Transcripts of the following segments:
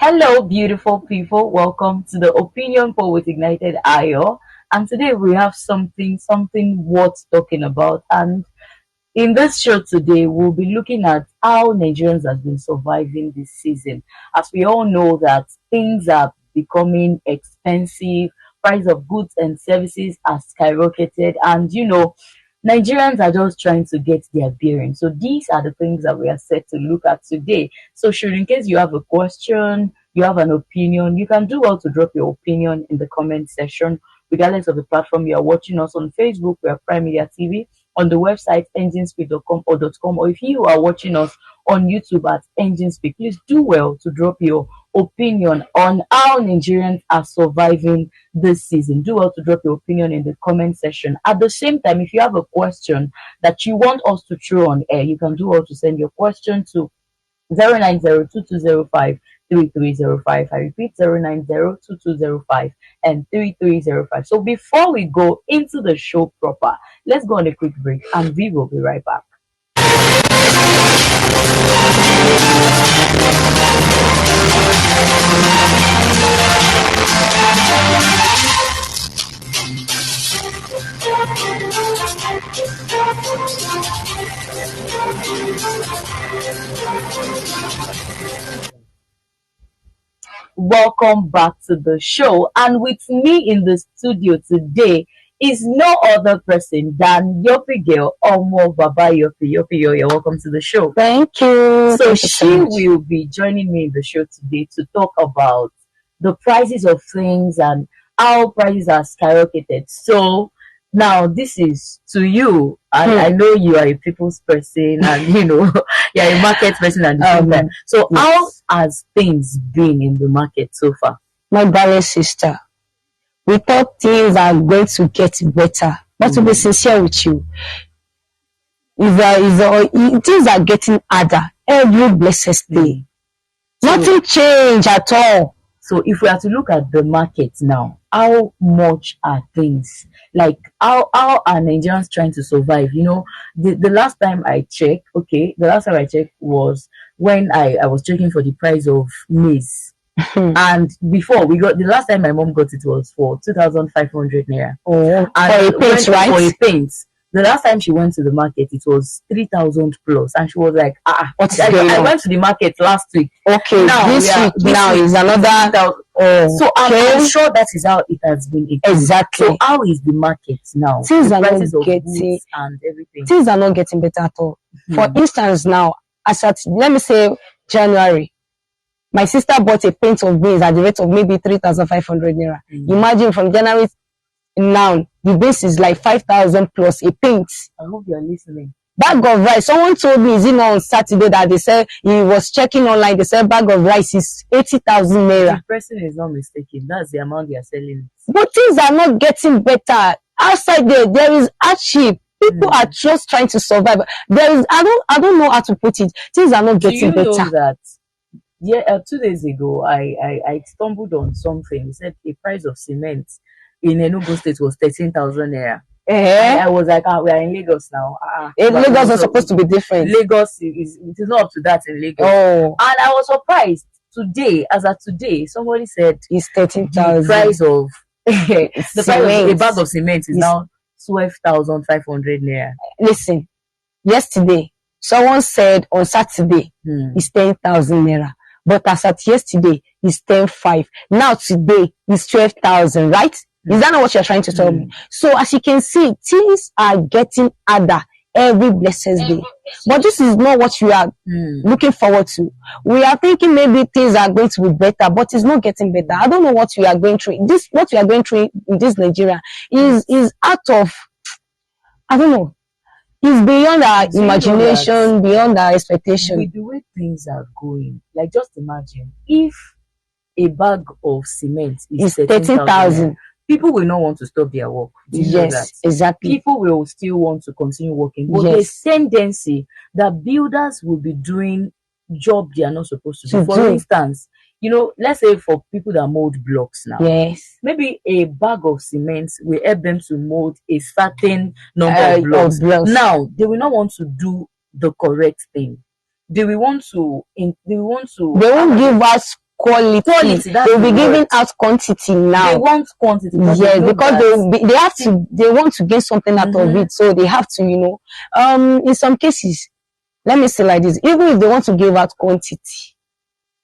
Hello, beautiful people. Welcome to the Opinion Poll with Ignited Ayo. And today we have something worth talking about. And in this show today, we'll be looking at how Nigerians have been surviving this season. As we all know that things are becoming expensive, price of goods and services are skyrocketed, and Nigerians are just trying to get their bearings. So these are the things that we are set to look at today. So should in case you have a question, you have an opinion, you can do well to drop your opinion in the comment section, regardless of the platform you are watching us on. Facebook, we are Prime Media TV, on the website enginespeak.com or .com, or if you are watching us on YouTube at Enginespeak, please do well to drop your opinion on how Nigerians are surviving this season. Do well to drop your opinion in the comment section. At the same time, if you have a question that you want us to throw on air, you can do well to send your question to 09022053305. I repeat, 0902205 and 3305. So before we go into the show proper, let's go on a quick break and we will be right back. Welcome back to the show, and with me in the studio today is no other person than Yopi girl Omo Baba Yopi. Yopi, you're welcome to the show. Thank you. So she will be joining me in the show today to talk about the prices of things and how prices are skyrocketed. So now this is to you. I know you are a people's person and you're a market person at the same time. So how has things been in the market so far? My darling sister, we thought things are going to get better. But to be sincere with you, things are getting harder every blessed day. Nothing changed at all. So if we are to look at the market now, how much are things? Like how are Nigerians trying to survive? The last time I checked, was when I was checking for the price of maize. And before the last time my mom got it was for 2,500 naira. Oh, and for a paint, right? For a paint. The last time she went to the market, it was 3,000 plus, and she was like, what's I going on? went to the market last week. Okay, now this week is another. So I'm sure that is how it has been. Exactly. So how is the market now? Things the are not prices of getting goods and everything. Things are not getting better at all. For instance, now as at let me say January, my sister bought a paint of beans at the rate of maybe 3,500 naira. Imagine from January now, the base is like 5,000 plus a paint. I hope you are listening. Bag of rice. Someone told me, is it not on Saturday that they said he was checking online? They said bag of rice is 80,000 naira. The person is not mistaken. That's the amount they are selling. But things are not getting better. Outside there is hardship. People are just trying to survive. I don't know how to put it. Things are not getting better. Do you know that 2 days ago I stumbled on something. It said a price of cement in Enugu State was 13,000 naira. I was like, we are in Lagos now. Lagos is supposed to be different. Lagos it is not up to that in Lagos. Oh. And I was surprised today. As of today, somebody said it's 13,000. The price of price of a bag of cement is now 12,500 naira. Listen, yesterday someone said on Saturday it's 10,000 naira. But as at yesterday, it's 10,500. Now today, it's 12,000, right? Is that not what you're trying to tell me? So as you can see, things are getting harder every blessed day. But this is not what we are looking forward to. We are thinking maybe things are going to be better, but it's not getting better. I don't know what we are going through. What we are going through in this Nigeria is out of, I don't know. It's beyond our imagination, beyond our expectation. With the way things are going, like just imagine if a bag of cement is 13,000, people will not want to stop their work. Yes, exactly. People will still want to continue working. But there's tendency that builders will be doing job they are not supposed to do. For instance, let's say for people that mold blocks now. Yes. Maybe a bag of cement will help them to mold a certain number of blocks. Now, they will not want to do the correct thing. They won't give us quality. That's They'll be the giving word. out quantity now. They want quantity. Yes, because they have to, they want to gain something out of it. So they have to, you know, in some cases, let me say like this, even if they want to give out quantity,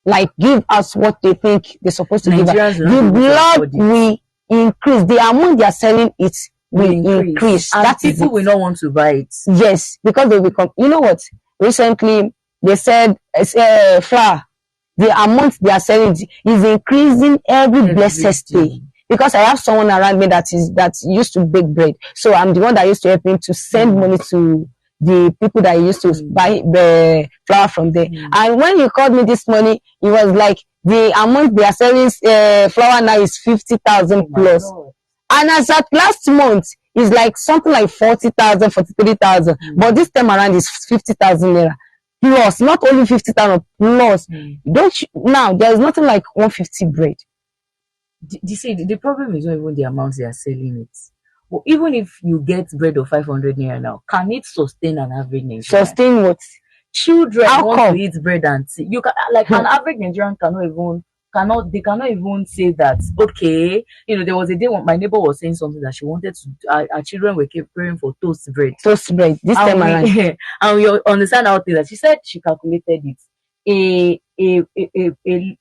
like give us what they think they're supposed to give us, the blood will increase, the amount they are selling it will increase. And that people will not want to buy it. Yes, because they will come. You know what? Recently they said flour, the amount they are selling is increasing every blessed day. Because I have someone around me that used to bake bread, so I'm the one that used to help him to send money to the people that used to buy the flour from there. And when he called me this morning, it was like the amount they are selling flour now is 50,000 plus. And as at last month, it's like something like 40,000, 43,000. But this time around is 50,000 naira plus, not only 50,000 plus. Now there is nothing like 150 bread. You see, the problem is not even the amount they are selling it. Well, even if you get bread of 500 naira now, can it sustain an average Nigerian? Sustain what? Children want to eat bread and tea. You can, like, an average Nigerian cannot even say that, okay, you know, there was a day when my neighbor was saying something that she wanted to, our children were preparing for toast bread. Toast bread, this time around. And we understand how things that she said she calculated it. A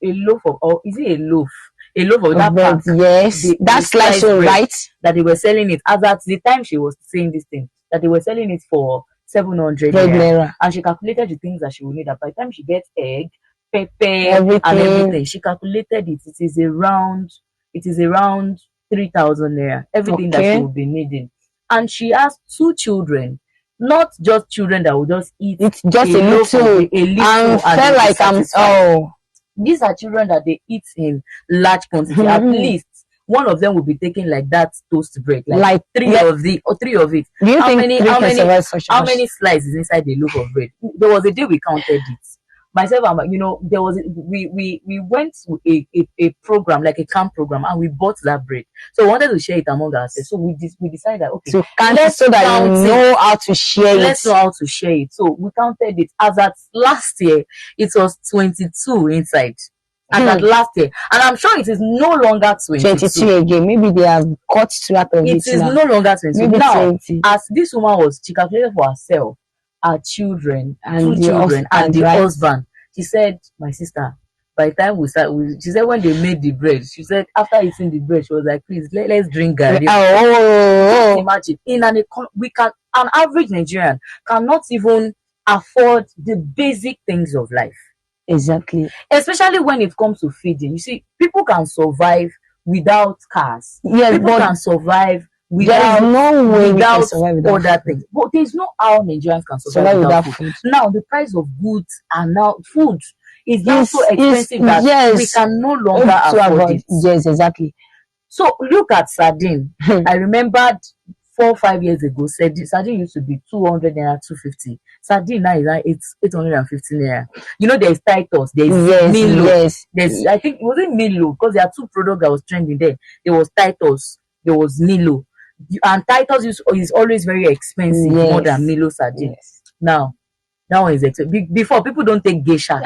loaf of, or is it a loaf? A loaf of that bread, yes, that's slice bread, right? That they were selling it as at the time she was saying this thing, that they were selling it for 700 naira. And she calculated the things that she would need. And by the time she gets egg, pepper, and everything, she calculated it. It is around 3,000 naira. Everything that she will be needing. And she has 2 children, not just children that will just eat. It's just a little, and felt like these are children that they eat in large quantity. At least one of them will be taking like that toast bread, like 3 of it. Do you think how many slices inside the loaf of bread? There was a day we counted it. Myself, you know, there was we went to a program, like a camp program, and we bought that bread. So we wanted to share it among ourselves. So we decided that, okay, so that you know how to share it. Let's know how to share it. So we counted it. As at last year, it was 22 inside. As at last year, and I'm sure it is no longer 22 again. Maybe they have cut out of it. It is no longer 22. Maybe now, 20. As this woman she calculated for herself, her children, and 2 children, and the husband. She said, my sister, by the time we start, she said when they made the bread, she said after eating the bread, she was like, please let's drink garri. Imagine an average Nigerian cannot even afford the basic things of life. Exactly. Especially when it comes to feeding. You see, people can survive without cars. Yes, people can survive without other things. But there's no how Nigerians can survive without food. Now the price of goods and now food is now so expensive that we can no longer afford it. Yes, exactly. So look at sardine. I remembered 4 or 5 years ago, sardine used to be 200 naira, 250. Sardine now is 850 naira. You know, there's Titus, there's Milo. Yes. There's, I think, was it Milo? Because there are 2 products that was trending there. There was Titus, there was Milo. And Titus is always very expensive, more than Milo sardine. Now, that one is expensive. Before, people don't take geisha.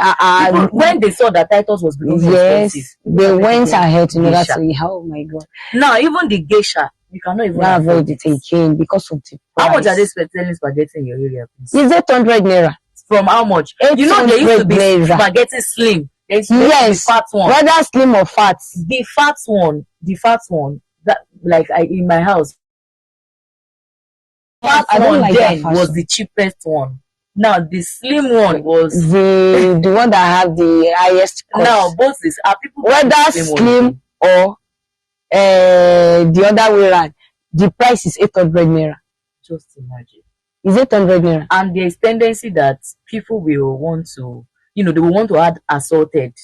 When they saw that Titus was becoming expensive, they went ahead to know that. Oh my God. Now, even the geisha, you cannot even avoid it again because of the price. How much are they selling spaghetti in your area, please? Is 800 naira. From how much? You know, there used to be spaghetti slim. Yes, the fat one. Whether slim or fat. The fat one, that, like, in my house, fat one then was the cheapest one. Now the slim one was the one that had the highest cost. Now both these are people whether slim or the other way around, the price is 800 naira. Just imagine. It's 800 naira. And there's tendency that people will want to, you know, they will want to add assorted.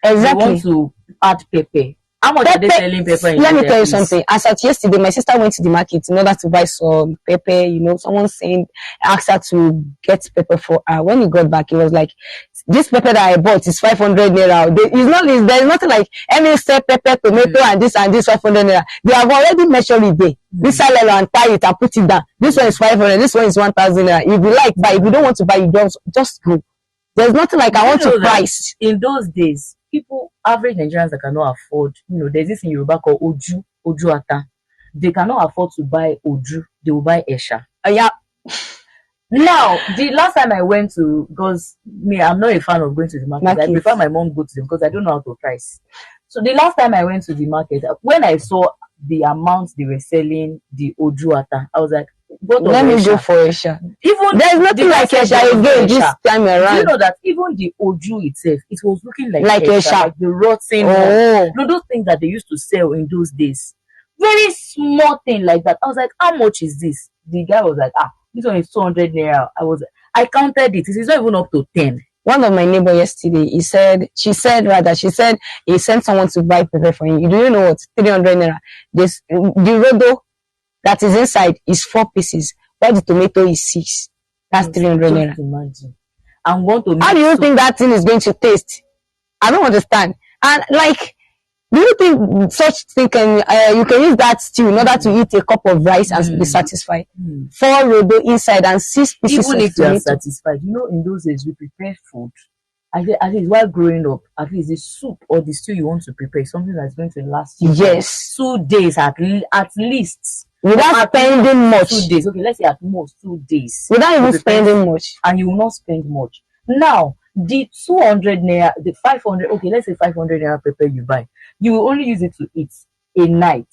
Exactly. They want to add pepper. How much are they selling pepper in? Let me tell you something. As at yesterday, my sister went to the market in order to buy some pepper. You know, someone asked her to get pepper for her. When he got back, he was like, this pepper that I bought is 500 naira. There's nothing like any say pepper, tomato, and this 500 naira. They have already measured it there. This side and tie it and put it down. This one is 500, this one is 1,000 naira. If you like buy, if you don't want to buy, you just go. There's nothing like I want to price. In those days, people, average Nigerians that cannot afford, there's this in Yoruba called Oju Ata. They cannot afford to buy Oju, they will buy Esha. Yeah. Now, the last time I went to, because I'm not a fan of going to the market. I prefer my mom go to them because I don't know how to price. So the last time I went to the market, when I saw the amount they were selling the Oju Ata, I was like, let me go for Esha. Even there's nothing like Esha again this time around. Do you know that even the Oju itself, it was looking like Esha, like the rotten one. Those things that they used to sell in those days. Very small thing like that. I was like, how much is this? The guy was like, this one is 200 naira. I counted it. It's not even up to 10. One of my neighbor yesterday, she said he sent someone to buy pepper for him. Do you know what? 300 naira. The rodo that is inside is 4 pieces, while the tomato is 6. That's 300 naira. Imagine. I'm going to. How do you think that thing is going to taste? I don't understand. And do you think such thing you can use that stew in order to eat a cup of rice and be satisfied? 4 rodo inside and 6 pieces. Even if you are satisfied, in those days we prepare food. At least while growing up, at least the soup or the stew you want to prepare is something that's going to last you 2 days at least. Without spending much. 2 days. Okay, let's say at most 2 days. Without even spending much. And you will not spend much. Now, the 200 naira, the 500, okay, let's say 500 naira pepper you buy, you will only use it to eat a night.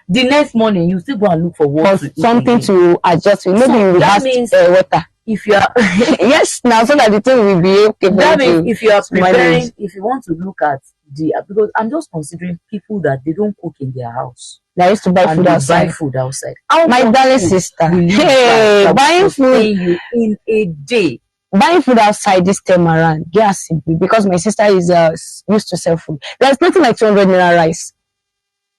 The next morning, you still go and look for what to eat something again. to adjust with. Maybe you have water. If you are yes, now so that the thing will be okay. That means if you are preparing, if you want to look at because I'm just considering people that they don't cook in their house. They used to buy food outside. My darling sister, hey, buying food in a day. Buying food outside this time around, yes, because my sister is used to sell food. There's nothing like 200 naira rice.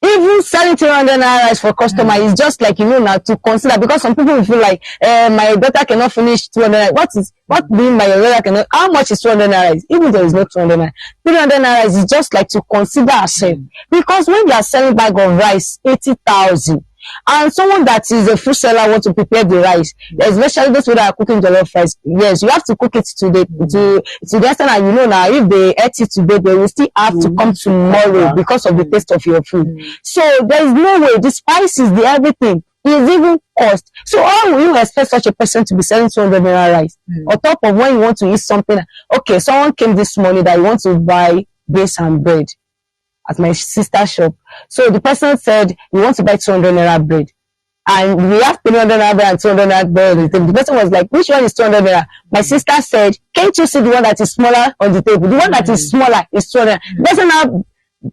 Even selling 300 naira rice for customer is just like, now to consider, because some people will feel like, my daughter cannot finish 200 naira. What being my daughter cannot, how much is 200 naira? Even there is no 200 naira. 300 naira is just like to consider ourselves. Because when you are selling bag of rice, 80,000, and someone that is a food seller want to prepare the rice, especially those who are cooking jollof rice, yes, you have to cook it to the extent that now if they ate it today, they will still have to come tomorrow because of the taste of your food. So there is no way. The spices, the everything is even cost. So how will you expect such a person to be selling 200 naira rice on top of when you want to eat something? Okay, someone came this morning that you want to buy beans and bread at my sister's shop. So the person said, you want to buy 200 naira bread. And we have 300 naira bread and 200 naira bread. The person was like, which one is 200 naira? My sister said, can't you see the one that is smaller on the table? The one that is smaller is 200. The person now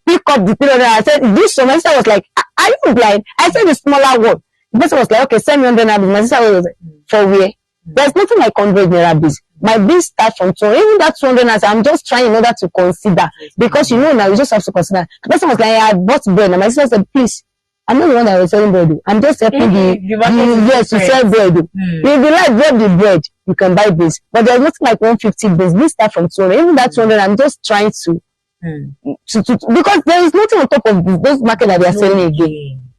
pick up the 300 naira. I said, this one. My sister was like, are you blind? I said the smaller one. The person was like, okay, send me 100 naira. My sister was like, for where? There's nothing like 100 naira bills. My bill starts from 200. Even that 200 naira, I'm just trying in order to consider. Because now you just have to consider. The person was like, I bought bread. And my sister said, please, I'm not the one that was selling bread. I'm just helping yes, to sell bread. If you like the bread, you can buy this. But there's nothing like 150 bills. This start from 200. Even that 200, I'm just trying to because there is nothing on top of those market that they are selling again.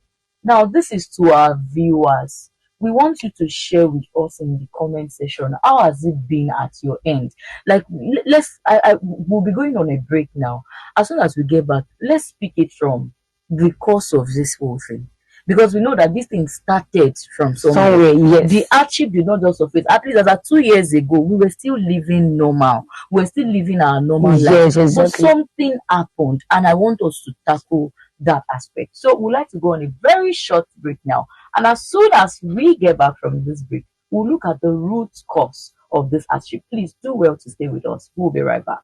Now, this is to our viewers. We want you to share with us in the comment section. How has it been at your end? Like, we'll be going on a break now. As soon as we get back, let's speak it from the cause of this whole thing. Because we know that this thing started from somewhere. Yes. The hardship did not just surface. At least as 2 years ago, we were still living normal. We were still living our normal life. Yes, exactly. But something happened, and I want us to tackle that aspect. So we'd like to go on a very short break now. And as soon as we get back from this break, we'll look at the root cause of this hardship. Please do well to stay with us. We'll be right back.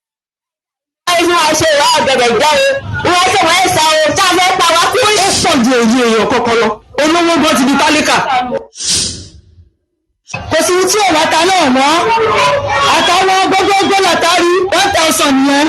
Kò sí tí ò wáta náà mọ́ àtàwọn gbogbo látàrí 1,000 yẹn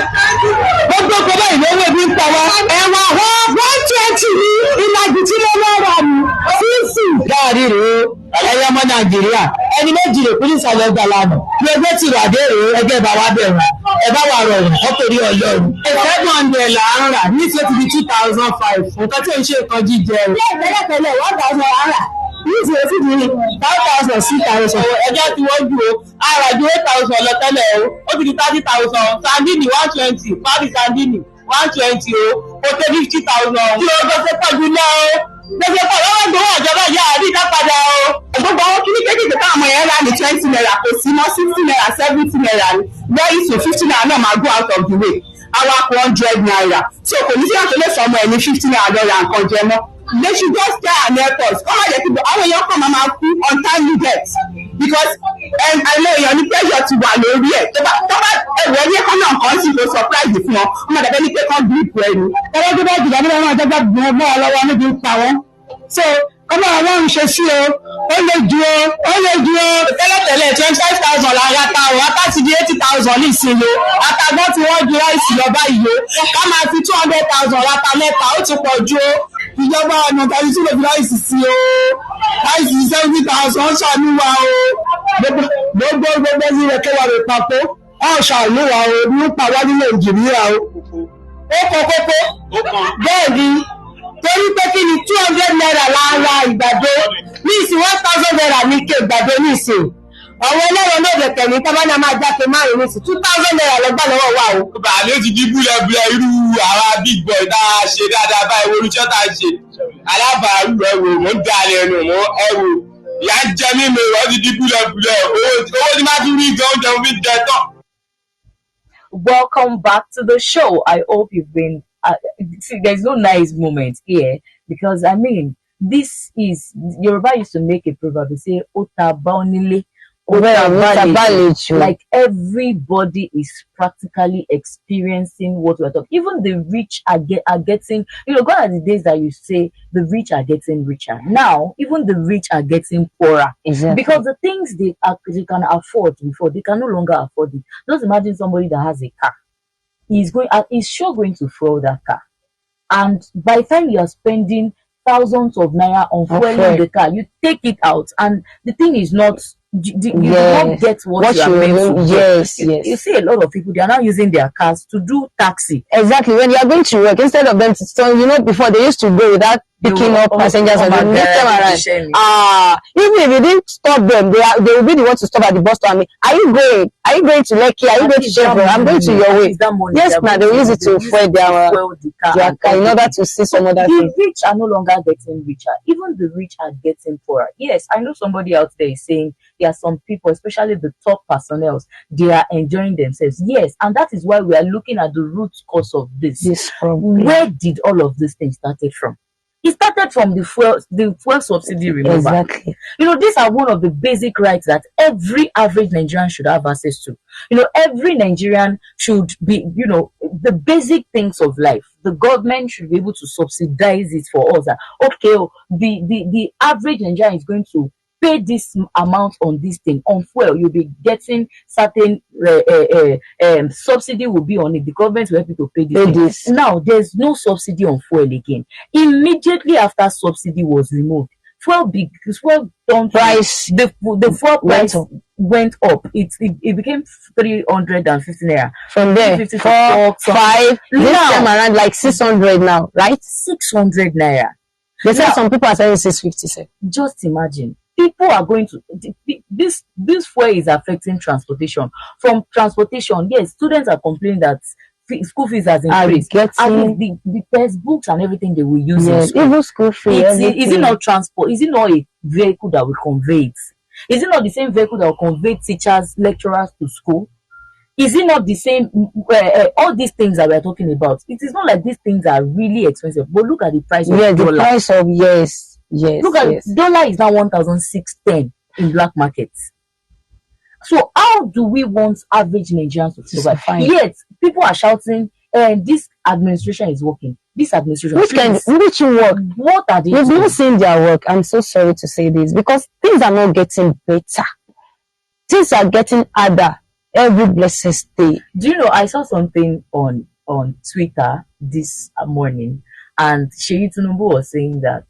gbogbo báyìí lówó ebi ń pa wá ẹ̀wà wọ́n 120 ní ìlàjì tí mo lọ́ rà mí sísì. Láàrin rèé ẹ̀yẹ ọmọ Nàìjíríà ẹni méjì rè kúrú ìsàlẹ̀ ọgbà lánà ní ẹgbẹ́ tí ìrà dé rèé ẹgbẹ́ bá wá bẹ̀rù ẹ bá wà rọrùn ọkùnrin Ọlọ́run. 700 là ń rà ní 2005 nǹkan tí ò ń ṣe nǹkan jíjẹ o. Tẹ́lẹ̀tẹ́lẹ̀ 1,000 naira This is the 5,000 6,000. Ẹjọ́ tí wọ́n ju o, ara ju 8,000 lọ tẹ́lẹ̀ o, ó ti di 30,000, sandini 120, parí sandini 120 o, kò tó 50,000. Kí o gbèsè pọ̀jù náà o, gbèsè pọ̀ lọ́wọ́ gbowó ìjọba ìyá àdìdá padà o. Gbogbo àwọn kìíní kékeré táwọn ọmọ yẹn rà ní 20 naira kò sí mọ́ 60 naira 70 naira ni very soon 50 naira náà máa go out of the way. Our 100 naira. So kò ní sí àtúnlẹ̀ fọmọ ẹ̀ ní 50 naira lọ́ra nǹkan jẹ mọ́. They should just try and help us. Kọ́mọ̀ jẹ́ kí àwọn èèyàn kàn máa kú untimely death because àìlè èèyàn ní pressure ti wà lórí ẹ̀. Tó bá ẹ̀wọ̀ ní ẹ̀kọ́ náà kàn sí kò surprise fún wọn. Wọ́n máa dàbẹ́ ní pé kán group rẹ̀ ni. Ẹ̀rọ tó bá jùlọ nígbà wọn àjọgbà gbọ́n bọ́ ọlọ́wọ́ níbi ń pa wọ́n. So ọmọ àwọn ń ṣe sí o, ó lè ju o, ó lè ju o. Tẹ́lẹ̀tẹ́lẹ̀ 25,000 la ra ta o, ata ti di 80,000 ní ìsinmi o, àtàgbọ́n tí wọ́n ju ráìsì lọ báyìí o, ká máa fi 200,000 ra ta mẹ́ta, ó ti pọ̀ ju o. Ìjọba ọ̀nà tàbí tí lè fi ráìsì sí o, ráìsì 70,000 ṣàníwá o. Gbogbo sí rẹ̀ kẹwàá rẹ̀ papọ̀, ọ̀ ṣàníwá o, ní pa wá ní Nàìjíríà o. Ó kọ kókó, bẹ́ẹ̀ ni. Torí pé kí ni 200 naira lára ìgbàdo ní ìsìn 1,000 naira ní ike ìgbàdo ní ìsìn. Àwọn ẹlẹ́rọ náà dẹ̀kẹ̀ ní tábánà máa jáde márùn-ún ní ìsìn 2,000 naira lọ́gbà lọ́wọ́ wa o. Bàálù ti di búlẹ̀búlẹ̀ irú àwa big boy tá a ṣe dáadáa báyìí olùṣọ́ tá a ṣe. Alábàárù ẹ̀wò mò ń da lẹ́nu mọ́ ẹ̀wò. Ìyá ń jẹ mímu ìwọ́n ti di búlẹ̀búlẹ̀ owó ti máa tún rí ìjọ oúnjẹ omi jẹ tán. Welcome back to the show. I hope you've been. See, there's no nice moment here because I mean, this is Yoruba used to make a proverb. They say "Ota baonile, like everybody is practically experiencing what we're talking. Even the rich are getting. Gone are the days that you say the rich are getting richer. Now, even the rich are getting poorer. Exactly. Because the things they can afford before, they can no longer afford it. Just imagine somebody that has a car. He's sure going to fuel that car. And by the time you are spending thousands of naira on fueling the car, you take it out, and the thing is not. You do not get what you are meant to. Yes. You see a lot of people, they are now using their cars to do taxi. Exactly. When you are going to work, instead of them to turn, before they used to go without picking up passengers and then make them around. Even if you didn't stop them, they will be the ones to stop at the bus stop. Are you going? Are you going to Lekki? Are you going to Chevron? I'm going to your way. Yes, now they will use it to fuel their car in order to see some other things. The rich are no longer getting richer. Even the rich are getting poorer. Yes, I know somebody out there is saying there are some people, especially the top personnel, they are enjoying themselves. Yes, and that is why we are looking at the root cause of this. Where did all of these things started from? It started from the fuel subsidy removal. Exactly. These are one of the basic rights that every average Nigerian should have access to. Every Nigerian should be, the basic things of life. The government should be able to subsidize it for us. Okay, the average Nigerian is going to pay this amount on this thing, on fuel. You'll be getting certain subsidy will be on it. The government will help you to pay this. Now, there's no subsidy on fuel again. Immediately after subsidy was removed, fuel turned price. The fuel price went up. It became 350 naira. From there, 4, 5. This time around, like 600 now, right? 600 naira. They said some people are saying 650. Just imagine. People are going to this fuel is affecting transportation. From transportation, yes, students are complaining that school fees has increased. The textbooks and everything they will use in school. Even school fees. Is it not transport? Is it not a vehicle that will convey it? Is it not the same vehicle that will convey teachers, lecturers to school? Is it not the same? All these things that we are talking about, it is not like these things are really expensive. But look at the price of dollar. The price of Look at dollar is now 1,610 in black markets. So how do we want average Nigerians to survive? Yet people are shouting, "This administration is working. This administration." Which work? What are they? We've not seen their work. I'm so sorry to say this because things are not getting better. Things are getting harder every blessed day. Do you know? I saw something on Twitter this morning, and Seyi Tinubu was saying that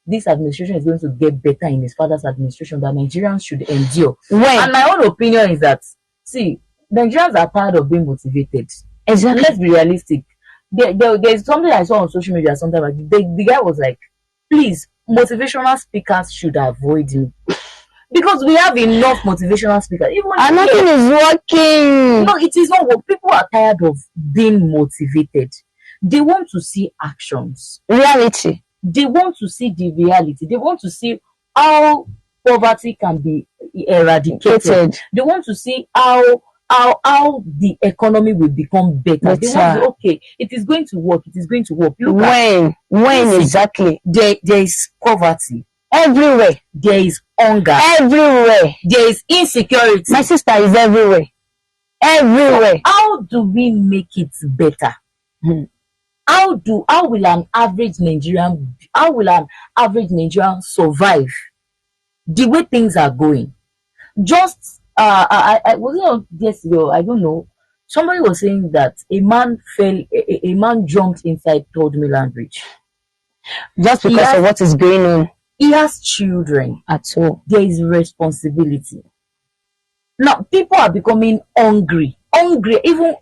this administration is going to get better in his father's administration, that Nigerians should endure. And my own opinion is that, see, Nigerians are tired of being motivated. Exactly. Let's be realistic. There's something I saw on social media sometime. The guy was like, please motivational speakers should avoid it. Because we have enough motivational speakers. Even and nothing is working. No, it is not what people are tired of being motivated. They want to see actions. Reality. They want to see the reality. They want to see how poverty can be eradicated. They want to see how the economy will become better. They want to, okay, it is going to work. It is going to work. Look when exactly? There is poverty everywhere. There is hunger everywhere. There is insecurity. My sister is everywhere. Everywhere. So how do we make it better? How will an average Nigerian survive the way things are going? Just I was not yesterday, I don't know. Somebody was saying that a man jumped inside Third Mainland Bridge. Just because of what is going on. He has children at all. There is responsibility. Now people are becoming hungry. Even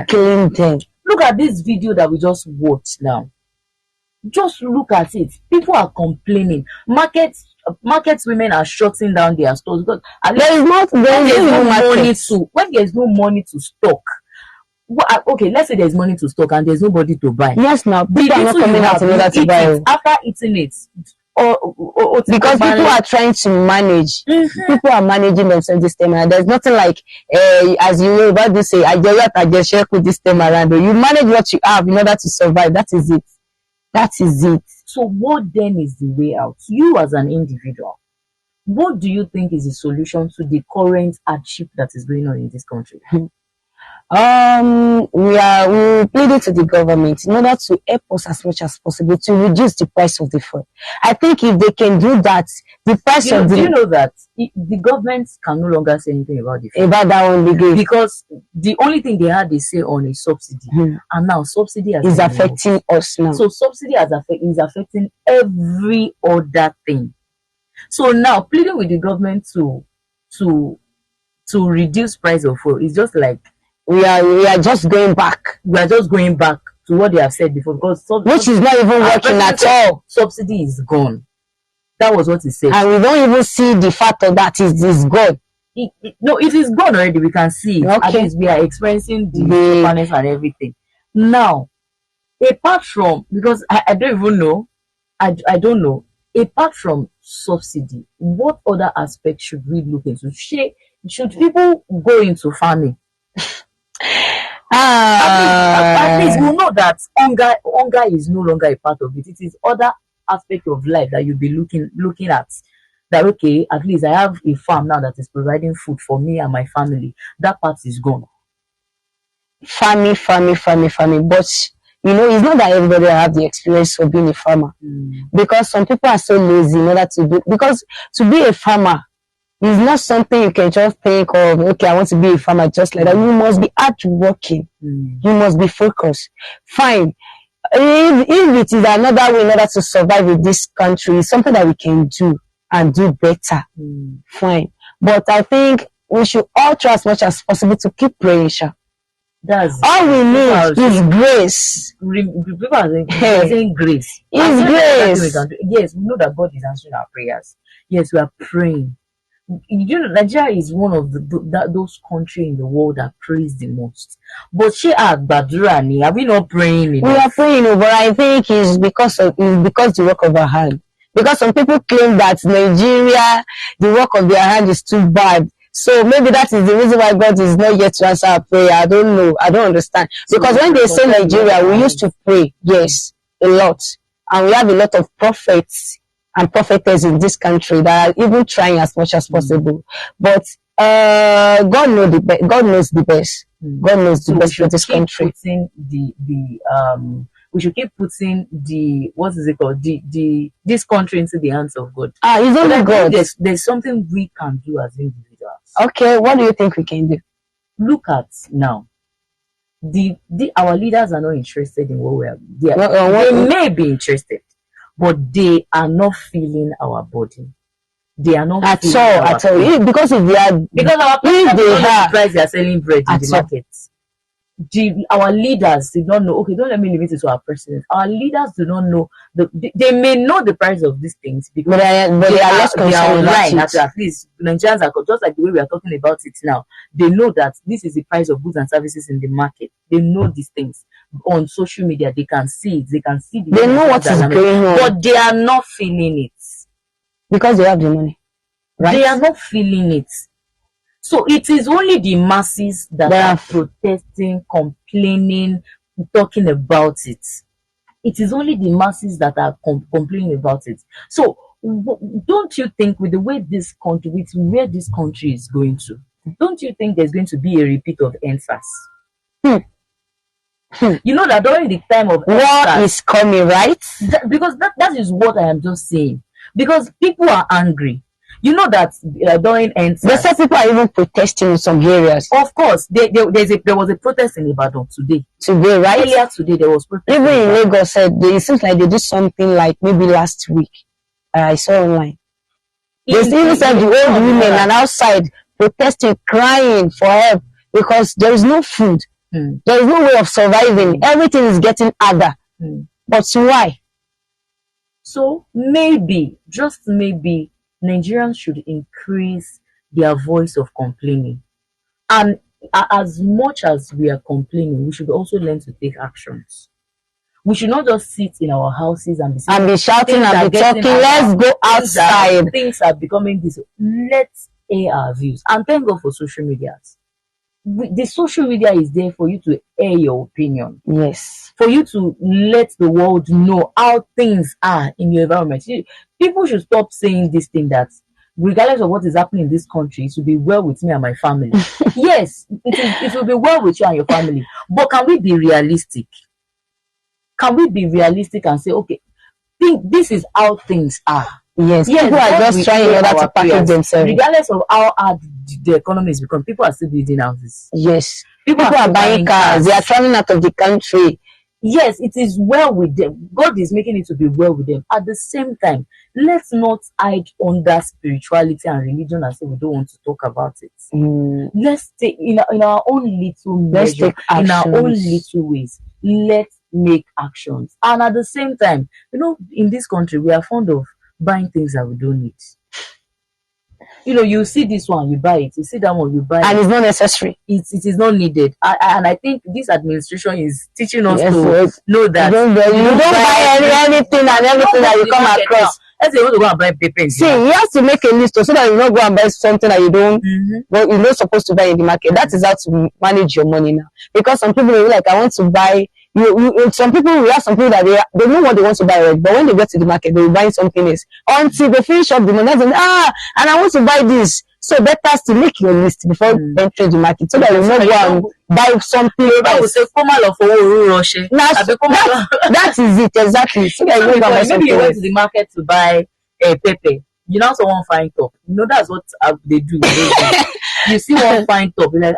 killing them. Look at this video that we just watched now. Just look at it. People are complaining. Market women are shutting down their stores because when there's no money to stock. Okay, let's say there's money to stock and there's nobody to buy. Yes, now people are not coming out in order to buy. After eating it, because people are trying to manage. People are managing themselves this time around. There's nothing like as you were about to say, I just share with this time around. You manage what you have in order to survive. That is it. So what then is the way out? You as an individual, what do you think is the solution to the current hardship that is going on in this country? We pleaded to the government in order to help us as much as possible to reduce the price of the food. I think if they can do that, the price do you know that the government can no longer say anything about the food? About that one, because the only thing they had they say on is subsidy, and now subsidy is affecting us now. So subsidy is affecting every other thing. So now pleading with the government to reduce price of food is just like we are just going back. We are just going back to what they have said before, because which is not even working at all. Subsidy is gone. That was what he said. And we don't even see the fact of that it is gone. No, it is gone already. We can see it. Okay. At least we are experiencing the finance and everything. Now, apart from, because I don't even know, I don't know, apart from subsidy, what other aspects should we look into? Should people go into farming? At least we know that hunger is no longer a part of it. It is other aspect of life that you'll be looking at. That okay, at least I have a farm now that is providing food for me and my family. That part is gone. Farming. But you know, it's not that everybody have the experience of being a farmer. Because some people are so lazy in order to do. Because to be a farmer is not something you can just think of. Okay, I want to be a farmer just like that. You must be hardworking. You must be focused. Fine. If it is another way in order to survive in this country, it's something that we can do and do better. Fine. But I think we should all try as much as possible to keep praying. All we need is grace. People are saying grace. It's grace. Yes, we know that God is answering our prayers. Yes, we are praying. You know, Nigeria is one of those countries in the world that prays the most. But are we not praying enough? We are praying, but I think it's because the work of our hand. Because some people claim that Nigeria, the work of their hand is too bad. So maybe that is the reason why God is not yet to answer our prayer. I don't know. I don't understand. Because when they say Nigeria, we used to pray, yes, a lot. And we have a lot of prophets and prophetess in this country that are even trying as much as possible. But God knows the best. God knows the best. God knows the best for this country. We should keep putting this country into the hands of God. It's only God. There's something we can do as individuals. Okay, what do you think we can do? Look at now. Our leaders are not interested in what we are. They may be interested, but they are not feeling our body. They are not at all. Because if they are, because our price they are selling bread in the markets. our leaders did not know. Okay, don't let me limit it to our president. Our leaders do not know they may know the price of these things because but they are less they are concerned about online. it. At least Nigerians are just like the way we are talking about it now. They know that this is the price of goods and services in the market. They know these things on social media. They can see it. They can see the They know what is going on, but they are not feeling it because they have the money, right? They are not feeling it. So it is only the masses that are protesting, complaining, talking about it. It is only the masses that are complaining about it. So don't you think with the way this country, with where this country is going to, don't you think there's going to be a repeat of NSAS? You know that during the time of war is coming, right? Because that is what I am just saying. Because people are angry. You know that during NSAS, the some people are even protesting in some areas. Of course, there was a protest in Ibadan today. Today, right? Earlier today, there was protest. Even in Lagos, it seems like they did something like maybe last week. I saw online. They even said the old women are outside protesting, crying for help because there is no food. There is no way of surviving. Everything is getting harder. But why? So maybe, just maybe, Nigerians should increase their voice of complaining. And as much as we are complaining, we should also learn to take actions. We should not just sit in our houses and be shouting and be talking. Let's go outside. Things are becoming this. Let's air our views. And thank God for social media. The social media is there for you to air your opinion. Yes. For you to let the world know how things are in your environment. People should stop saying this thing that regardless of what is happening in this country, it will be well with me and my family. Yes, it will be well with you and your family. But can we be realistic? Can we be realistic and say, okay, this is how things are? Yes, people are just trying in order to package themselves. Regardless of how hard the economy is becoming, people are still building houses. Yes. People are buying cars. They are traveling out of the country. Yes, it is well with them. God is making it to be well with them. At the same time, let's not hide under spirituality and religion and say we don't want to talk about it. Let's take in our own little measure, in our own little ways. Let's make actions. And at the same time, in this country, we are fond of buying things that we don't need. You see this one, you buy it. You see that one, you buy it. And it's not necessary. It is not needed. And I think this administration is teaching us to know that you don't buy anything and everything that you come across. Let's say you want to go and buy paper. See, you have to make a list so that you don't go and buy something that you don't, well, you're not supposed to buy in the market. That is how to manage your money now. Because some people will be like, I want to buy. Some people, we have some people that they know what they want to buy, right? But when they get to the market, they will buy something else until they finish up the money. And I want to buy this. So better to make your list before entering the market, so that you not go and buy something else. That is it exactly. So that you buy maybe you went to the market to buy a pepper. You know, someone find top. That's what they do. You see one fine top, you're like,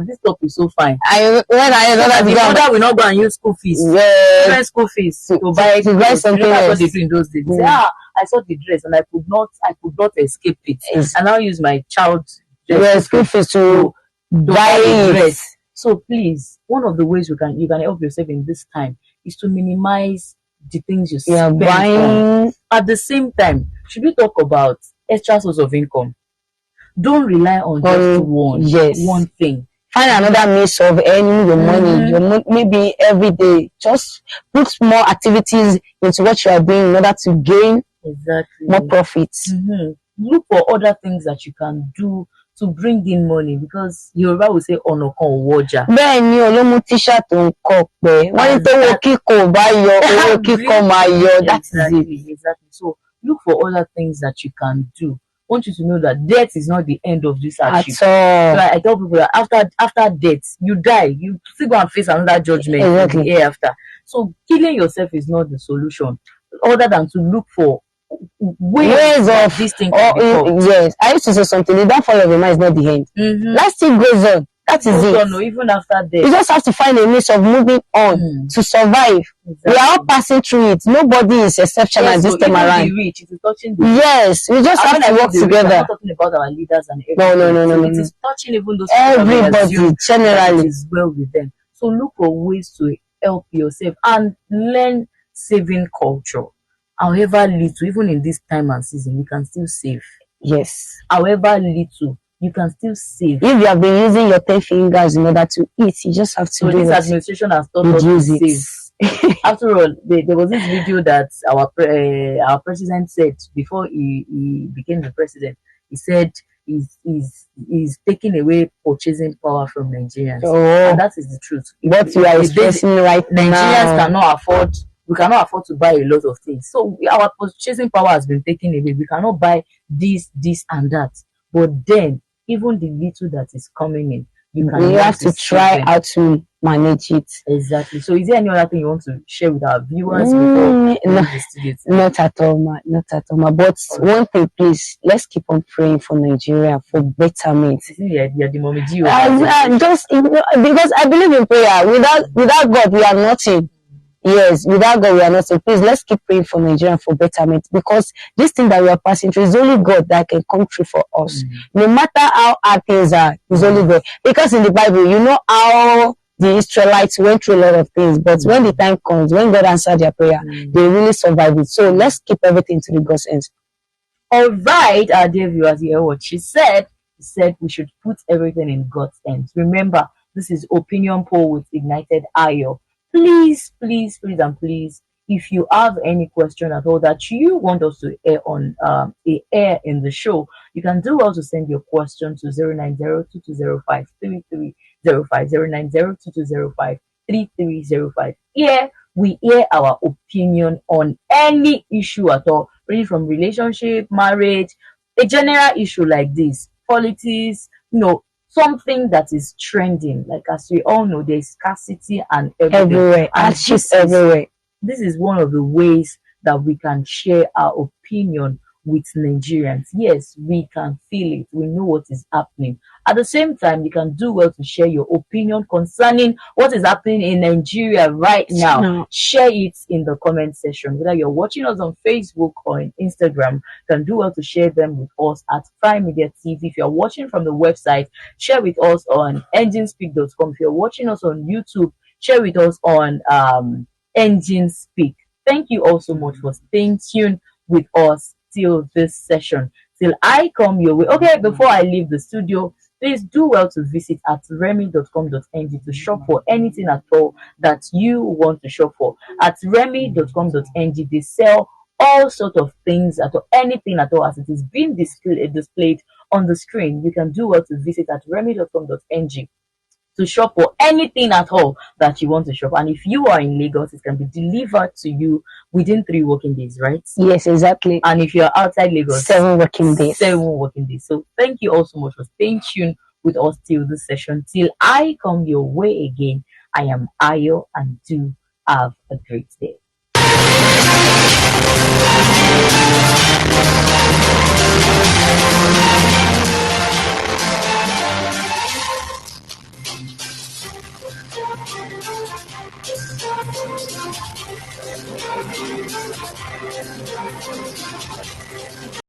this top is so fine. The mother will not go and use school fees. School fees to buy something else. That's what they do in those days. They say, I saw the dress and I could not escape it. I now use my child's school fees to buy the dress. So please, one of the ways you can help yourself in this time is to minimize the things you spend on. At the same time, should we talk about extra source of income? Don't rely on just one thing. Find another means of earning your money. Maybe every day. Just put more activities into what you are doing in order to gain more profits. Look for other things that you can do to bring in money, because Yoruba will say ọ̀nà kan ò wọjà. Bẹ́ẹ̀ ni olómú tíṣà tó ń kọ pé wọ́n ní tó wo kíkọ bá yọ owó kíkọ máa yọ. That is it. Exactly. So look for other things that you can do. I want you to know that death is not the end of this hardship. At all. So I tell people that after death, you die. You still go and face another judgment in the year after. So killing yourself is not the solution, other than to look for ways of this thing. Yes, I used to say something. The downfall of a man is not the end. Life still goes on. That is it. No, even after death. You just have to find a means of moving on to survive. Exactly. We are all passing through it. Nobody is exceptional this time around. The rich, it is touching the yes, we just have to work together. I'm not talking about our leaders and everything. No. It is touching even those everybody generally is well with them. So look for ways to help yourself and learn saving culture. However little, even in this time and season, you can still save. Yes. However little, you can still save. If you have been using your 10 fingers in order to eat, you just have to So do this it. administration has taught us to Reduce it. save. After all, there was this video that our president said before he became the president. He said he's taking away purchasing power from Nigerians, and that is the truth. What you are expressing right Nigerians now. cannot afford. We cannot afford to buy a lot of things. So our purchasing power has been taken away. We cannot buy this, and that. But then, even the little that is coming in, you have to try how to manage it. Exactly. So is there any other thing you want to share with our viewers before not at all, ma. Not at all, ma. But one thing, please, let's keep on praying for Nigeria for betterment. You're the mommy G. Just because I believe in prayer. Without God, we are nothing. Yes, without God, we are nothing. Please, let's keep praying for Nigeria for betterment, because this thing that we are passing through is only God that can come through for us. No matter how hard things are, it's only God. Because in the Bible, you know how the Israelites went through a lot of things, but when the time comes, when God answered their prayer, they really survived it. So let's keep everything to the God's hands. All right, our dear viewers, hear what she said. She said we should put everything in God's hands. Remember, this is Opinion Poll with Ignited Ayo. Please, please, please, and please, if you have any question at all that you want us to air on air in the show, you can do well to send your question to 090-2205-3305, 090-2205-3305. Here we hear our opinion on any issue at all, really from relationship, marriage, a general issue like this, politics, something that is trending. Like, as we all know, there's scarcity and everywhere. And everywhere. This is one of the ways that we can share our opinion with Nigerians. Yes, we can feel it. We know what is happening. At the same time, you can do well to share your opinion concerning what is happening in Nigeria right now. Share it in the comment section. Whether you're watching us on Facebook or on Instagram, you can do well to share them with us at Prime Media TV. If you're watching from the website, share with us on enginespeak.com. If you're watching us on YouTube, share with us on Engine Speak. Thank you all so much for staying tuned with us till this session, till I come your way. Okay, before I leave the studio, please do well to visit at remy.com.ng to shop for anything at all that you want to shop for. At remy.com.ng, they sell all sorts of things, at anything at all, as it is being displayed on the screen. You can do well to visit at remy.com.ng to shop for anything at all that you want to shop. And if you are in Lagos, it can be delivered to you within 3 working days, right? Yes, exactly. And if you're outside Lagos, 7 working days. 7 working days. So thank you all so much for staying tuned with us till this session. Till I come your way again, I am Ayo, and do have a great day.